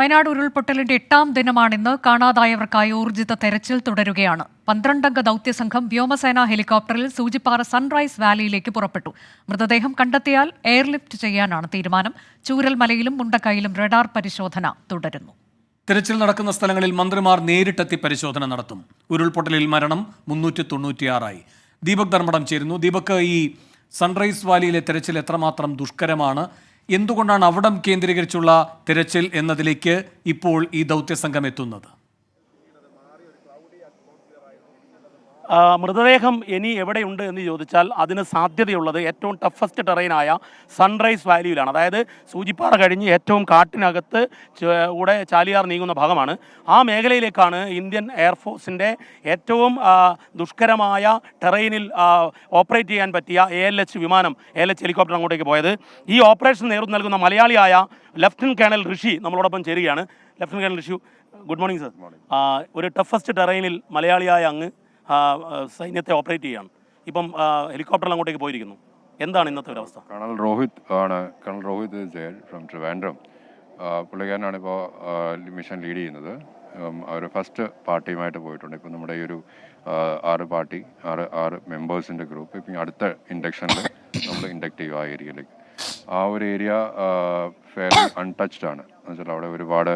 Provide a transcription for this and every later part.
വയനാട് ഉരുൾപൊട്ടലിന്റെ 8ാം ദിനമാണിന്ന്. കാണാതായവർക്കായി ഊർജിത തെരച്ചിൽ തുടരുകയാണ്. 12-അംഗ ദൌത്യസംഘം വ്യോമസേനാ ഹെലികോപ്റ്ററിൽ സൂചിപ്പാറ സൺറൈസ് വാലിയിലേക്ക് പുറപ്പെട്ടു. മൃതദേഹം കണ്ടെത്തിയാൽ എയർലിഫ്റ്റ് ചെയ്യാനാണ് തീരുമാനം. ചൂരൽമലയിലും മുണ്ടക്കയിലും റഡാർ പരിശോധന തുടരുന്നു. തെരച്ചിൽ നടക്കുന്ന സ്ഥലങ്ങളിൽ മന്ത്രിമാർ നേരിട്ടെത്തി പരിശോധന നടത്തും. ഉരുൾപൊട്ടലിൽ മരണം 396 ദീപക് ധർമ്മടം ചേരുന്നു. ദീപക്, ഈ സൺറൈസ് വാലിയിലെ തെരച്ചിൽ എത്രമാത്രം ദുഷ്കരമാണ്? എന്തുകൊണ്ടാണ് അവിടം കേന്ദ്രീകരിച്ചുള്ള തിരച്ചിൽ എന്നതിലേക്ക് ഇപ്പോൾ ഈ ദൗത്യസംഘം എത്തുന്നത്? മൃതദേഹം ഇനി എവിടെയുണ്ട് എന്ന് ചോദിച്ചാൽ അതിന് സാധ്യതയുള്ളത് ഏറ്റവും ടഫസ്റ്റ് ടെറൈനായ സൺറൈസ് വാലിയിലാണ്. അതായത് സൂചിപ്പാറ കഴിഞ്ഞ് ഏറ്റവും കാട്ടിനകത്ത് കൂടെ ചാലിയാർ നീങ്ങുന്ന ഭാഗമാണ്. ആ മേഖലയിലേക്കാണ് ഇന്ത്യൻ എയർഫോഴ്സിൻ്റെ ഏറ്റവും ദുഷ്കരമായ ടെറൈനിൽ ഓപ്പറേറ്റ് ചെയ്യാൻ പറ്റിയ ALH വിമാനം, ALH ഹെലികോപ്റ്റർ അങ്ങോട്ടേക്ക് പോയത്. ഈ ഓപ്പറേഷൻ നേതൃത്വം നൽകുന്ന മലയാളിയായ ലഫ്റ്റനന്റ് കേണൽ ഋഷി നമ്മളോടൊപ്പം ചേരുകയാണ്. ലഫ്റ്റനന്റ് കേണൽ ഋഷി, ഗുഡ് മോർണിംഗ് സർ. ഒരു ടഫസ്റ്റ് ടെറൈനിൽ മലയാളിയായ അങ്ങ് സൈന്യത്തെ ഓപ്പറേറ്റ് ചെയ്യാണ്. ഇപ്പം ഹെലികോപ്റ്ററിൽ അങ്ങോട്ടേക്ക് പോയിരിക്കുന്നു. എന്താണ് ഇന്നത്തെ ഒരു അവസ്ഥ? കേണൽ രോഹിത് ആണ്. Colonel Rohit from Trivandrum. പുള്ളിക്കാരനാണ് ഇപ്പോൾ മിഷൻ ലീഡ് ചെയ്യുന്നത്. അവർ ഫസ്റ്റ് പാർട്ടിയുമായിട്ട് പോയിട്ടുണ്ട്. ഇപ്പം നമ്മുടെ ഈ ഒരു 6 മെമ്പേഴ്സിൻ്റെ ഗ്രൂപ്പ് ഇപ്പം അടുത്ത ഇൻഡക്ഷനിൽ നമ്മൾ ഇൻഡക്ട് ചെയ്യും ആ ഏരിയയിലേക്ക്. ആ ഒരു ഏരിയ ഫെയർലി അൺടച്ച്ഡ് ആണ്. എന്നുവെച്ചാൽ അവിടെ ഒരുപാട്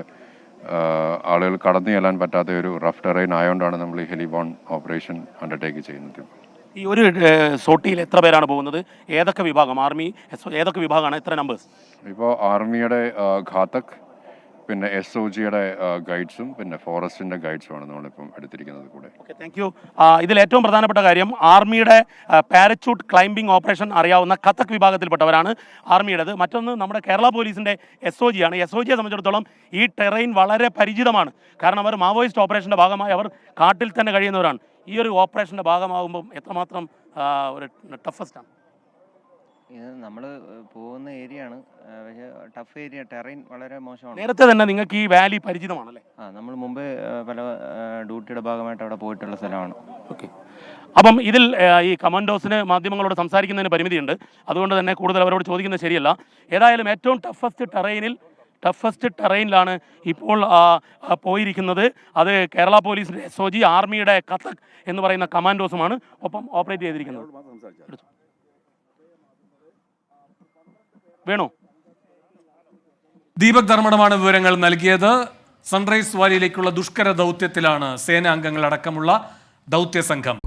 ആളുകൾ കടന്നു ചെല്ലാൻ പറ്റാത്ത ഒരു റഫ് ടെറൈൻ ആയതുകൊണ്ടാണ് നമ്മൾ ഈ ഹെലിബോൺ ഓപ്പറേഷൻ അണ്ടർടേക്ക് ചെയ്യുന്നത്. ഈ ഒരു സോട്ടിയിൽ എത്ര പേരാണ് പോകുന്നത്? ഏതൊക്കെ വിഭാഗം? ആർമി ഏതൊക്കെ വിഭാഗമാണ്? എത്ര നമ്പേഴ്സ്? ഇപ്പോൾ ആർമിയുടെ ഘാതക്, പിന്നെ SOGയുടെ ഗൈഡ്സും പിന്നെ ഫോറസ്റ്റിൻ്റെ ഗൈഡ്സുമാണ് നമ്മളിപ്പം എടുത്തിരിക്കുന്നത് കൂടെ. Okay, thank you. ഇതിൽ ഏറ്റവും പ്രധാനപ്പെട്ട കാര്യം ആർമിയുടെ പാരച്യൂട്ട് ക്ലൈംബിംഗ് ഓപ്പറേഷൻ അറിയാവുന്ന കഥക് വിഭാഗത്തിൽപ്പെട്ടവരാണ് ആർമിയുടേത്. മറ്റൊന്ന് നമ്മുടെ കേരള പോലീസിൻ്റെ SOG ആണ്. SOGയെ സംബന്ധിച്ചിടത്തോളം ഈ ടെറൈൻ വളരെ പരിചിതമാണ്. കാരണം അവർ മാവോയിസ്റ്റ് ഓപ്പറേഷൻ്റെ ഭാഗമായി അവർ കാട്ടിൽ തന്നെ കഴിയുന്നവരാണ്. ഈ ഒരു ഓപ്പറേഷൻ്റെ ഭാഗമാകുമ്പം എത്രമാത്രം ഒരു ടഫസ്റ്റാണ്? ഇത് നമ്മൾ പോകുന്ന ഏരിയ ആണ്, പക്ഷേ ടഫ് ഏരിയ, ടെറൈൻ വളരെ മോശമാണ്. നേരത്തെ തന്നെ നിങ്ങൾക്ക് ഈ വാലി പരിചിതമാണല്ലേ? നമ്മൾ മുമ്പേ പല ഡ്യൂട്ടിയുടെ ഭാഗമായിട്ട് അവിടെ പോയിട്ടുള്ള സ്ഥലമാണ്. ഓക്കെ, അപ്പം ഇതിൽ ഈ കമാൻഡോസിന് മാധ്യമങ്ങളോട് സംസാരിക്കുന്നതിന് പരിമിതിയുണ്ട്. അതുകൊണ്ട് തന്നെ കൂടുതൽ അവരോട് ചോദിക്കുന്നത് ശരിയല്ല. ഏതായാലും ഏറ്റവും ടഫസ്റ്റ് ടെറൈനിലാണ് ഇപ്പോൾ പോയിരിക്കുന്നത്. അത് കേരള പോലീസിൻ്റെ SOG, ആർമിയുടെ കഥക് എന്ന് പറയുന്ന കമാൻഡോസുമാണ് ഒപ്പം ഓപ്പറേറ്റ് ചെയ്തിരിക്കുന്നത്. വേണോ? ദീപക് ധർമ്മടമാണ് വിവരങ്ങൾ നൽകിയത്. സൺറൈസ് വാലിയിലേക്കുള്ള ദുഷ്കര ദൗത്യത്തിലാണ് സേനാംഗങ്ങളടക്കമുള്ള ദൗത്യസംഘം.